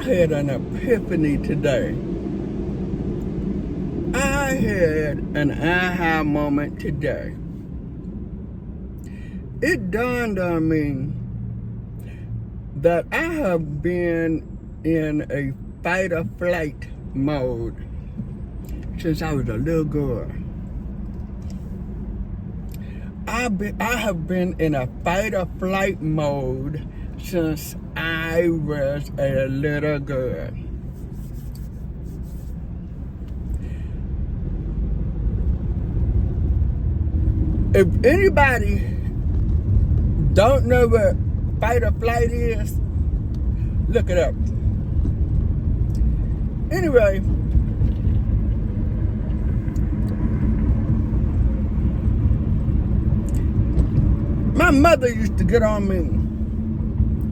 had an epiphany today. I had an aha moment today. It dawned on me that I have been in a fight or flight mode since I was a little girl. I have been in a fight or flight mode since I was a little girl. If anybody don't know what fight or flight is, look it up. Anyway, my mother used to get on me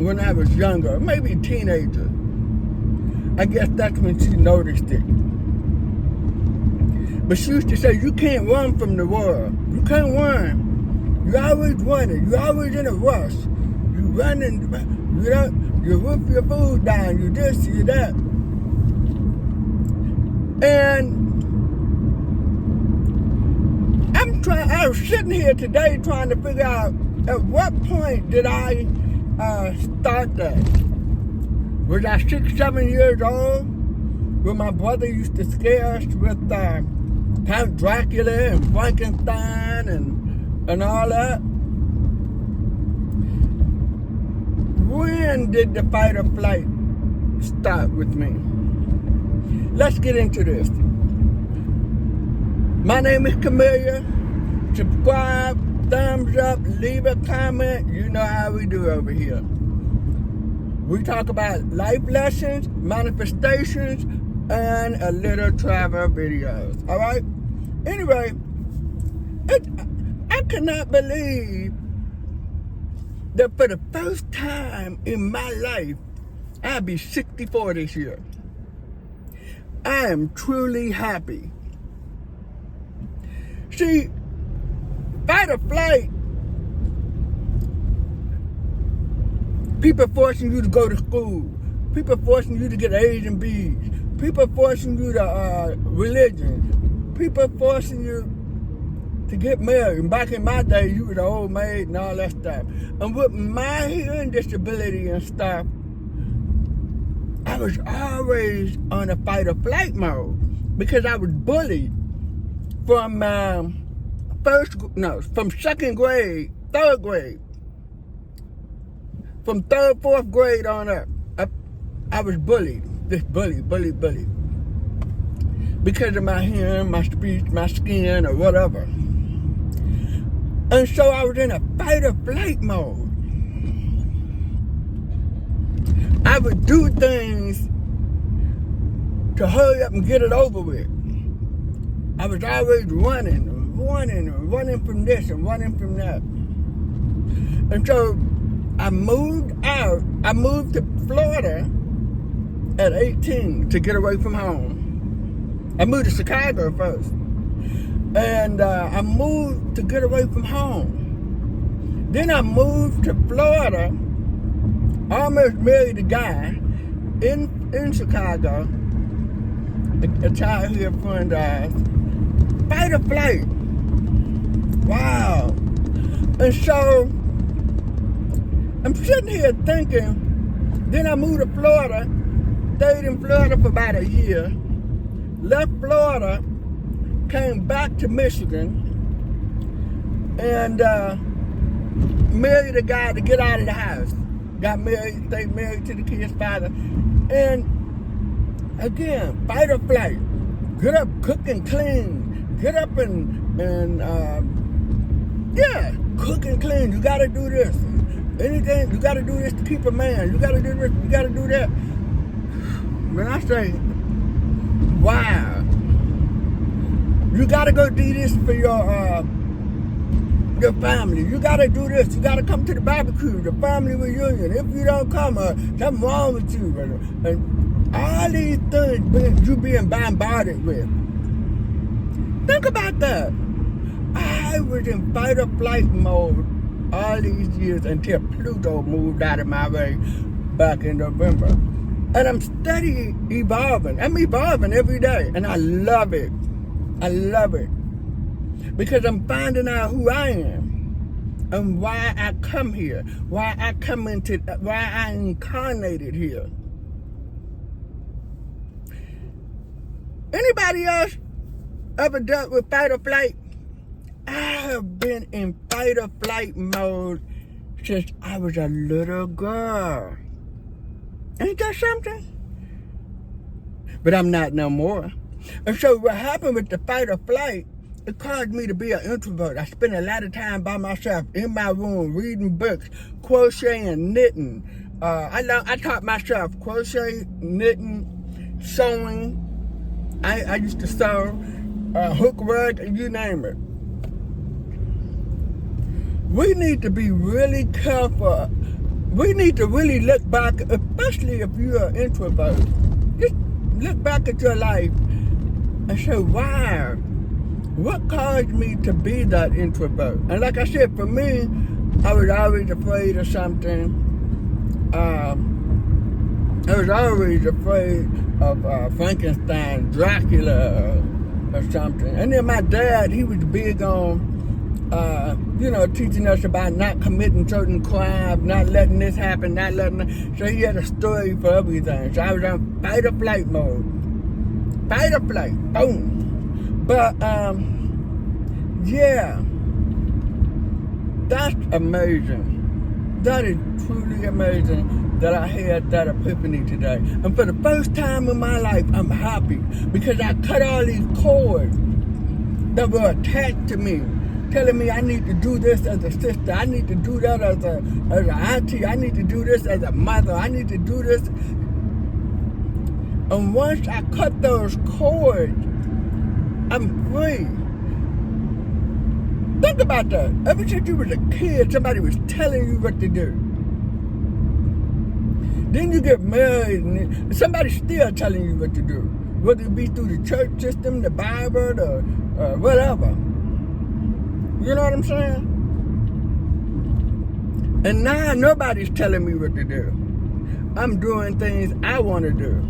when I was younger, maybe a teenager. I guess that's when she noticed it. But she used to say, you can't run from the world. You can't run. You're always running. You're always in a rush. You running, you wolf your food down, you this, you that. And I was sitting here today trying to figure out at what point did I start that? Was I 6, 7 years old? When my brother used to scare us with Count Dracula and Frankenstein and all that? When did the fight or flight start with me? Let's get into this. My name is Camilla. Subscribe, thumbs up, leave a comment. You know how we do over here. We talk about life lessons, manifestations, and a little travel videos. All right? Anyway, I cannot believe that for the first time in my life, I'll be 64 this year. I am truly happy. See, fight or flight, people forcing you to go to school, people forcing you to get A's and B's, people forcing you to religion, people forcing you to get married. And back in my day, you were the old maid and all that stuff. And with my hearing disability and stuff, I was always on a fight or flight mode because I was bullied from from second grade, third grade. From third, fourth grade on up, I was bullied. Just bullied. Because of my hearing, my speech, my skin, or whatever. And so I was in a fight or flight mode. I would do things to hurry up and get it over with. I was always running from this and running from that. And so I moved out. I moved to Florida at 18 to get away from home. I moved to Chicago first. And I moved to get away from home. Then I moved to Florida. I almost married a guy in Chicago, a childhood friend of ours. Fight or flight. Wow. And so I'm sitting here thinking, then I moved to Florida, stayed in Florida for about a year, left Florida, came back to Michigan, and married a guy to get out of the house. Got married, stayed married to the kid's father. And again, fight or flight. Get up, cook and clean. Get up and cook and clean. You gotta do this. Anything, you gotta do this to keep a man. You gotta do this, you gotta do that. When I say, wow, you gotta go do this for your family. You gotta do this. You gotta come to the barbecue, the family reunion. If you don't come, something wrong with you. And all these things you being bombarded with. Think about that. I was in fight or flight mode all these years until Pluto moved out of my way back in November. And I'm steady evolving. I'm evolving every day. And I love it. I love it. Because I'm finding out who I am. And why I come here. Why I incarnated here. Anybody else ever dealt with fight or flight? I have been in fight or flight mode since I was a little girl. Ain't that something? But I'm not no more. And so what happened with the fight or flight, it caused me to be an introvert. I spent a lot of time by myself in my room, reading books, crocheting, knitting. I taught myself crochet, knitting, sewing. I used to sew, hook rug, you name it. We need to be really careful. We need to really look back, especially if you're an introvert. Just look back at your life and say, why? What caused me to be that introvert? And like I said, for me, I was always afraid of something. I was always afraid of Frankenstein, Dracula, or something. And then my dad, he was big on teaching us about not committing certain crimes, not letting this happen, not letting that. So he had a story for everything. So I was on fight or flight mode. Fight or flight, boom. But, yeah, that's amazing. That is truly amazing that I had that epiphany today. And for the first time in my life, I'm happy because I cut all these cords that were attached to me, telling me I need to do this as a sister, I need to do that as an auntie, I need to do this as a mother, I need to do this. And once I cut those cords, I'm free. Think about that. Ever since you was a kid, somebody was telling you what to do. Then you get married and somebody's still telling you what to do. Whether it be through the church system, the Bible, or whatever. You know what I'm saying? And now nobody's telling me what to do. I'm doing things I want to do.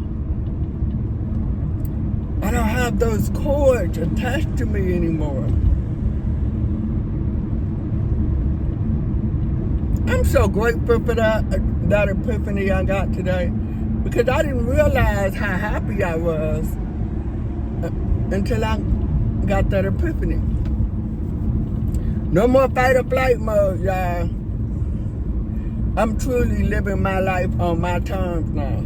I don't have those cords attached to me anymore. I'm so grateful for that epiphany I got today, because I didn't realize how happy I was until I got that epiphany. No more fight or flight mode, y'all. I'm truly living my life on my terms now.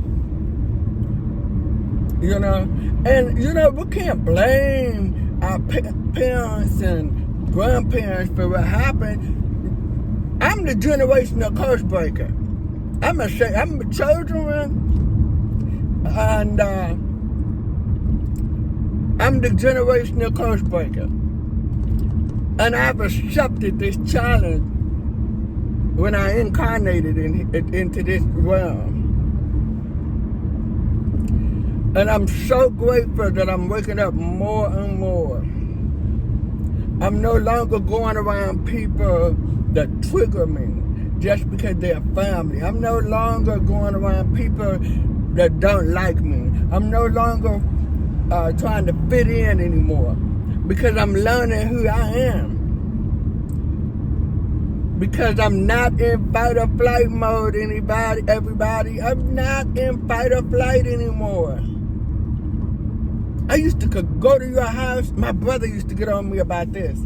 You know? And, you know, we can't blame our parents and grandparents for what happened. I'm the generational curse breaker. I'm a children, and I'm the generational curse breaker. And I've accepted this challenge when I incarnated into this realm. And I'm so grateful that I'm waking up more and more. I'm no longer going around people that trigger me just because they're family. I'm no longer going around people that don't like me. I'm no longer trying to fit in anymore, because I'm learning who I am. Because I'm not in fight or flight mode, everybody. I'm not in fight or flight anymore. I used to go to your house. My brother used to get on me about this.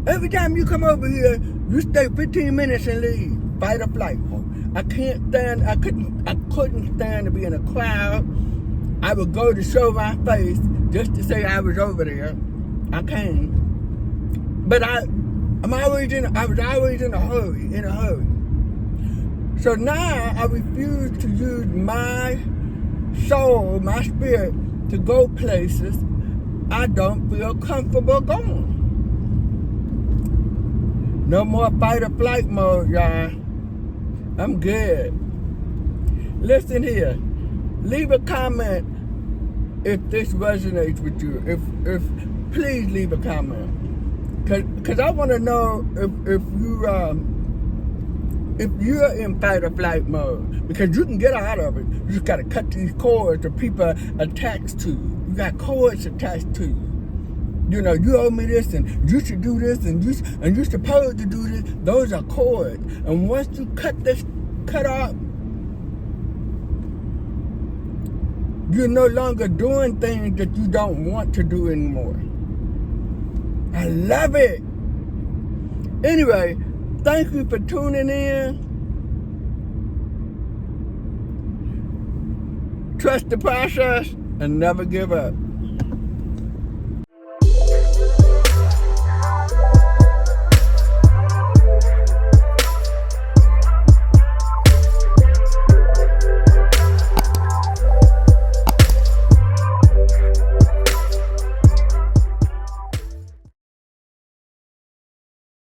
Every time you come over here, you stay 15 minutes and leave. Fight or flight mode. I couldn't stand to be in a crowd. I would go to show my face just to say I was over there. I can't. But I was always in a hurry. So now I refuse to use my soul, my spirit, to go places I don't feel comfortable going. No more fight or flight mode, y'all. I'm good. Listen here. Leave a comment if this resonates with you. If please leave a comment. Cause I want to know if you if you're in fight or flight mode, because you can get out of it, you just got to cut these cords of people attached to you. You got cords attached to you. You know, you owe me this, and you should do this, and you're supposed to do this. Those are cords. And once you cut off, you're no longer doing things that you don't want to do anymore. I love it. Anyway, thank you for tuning in. Trust the process and never give up.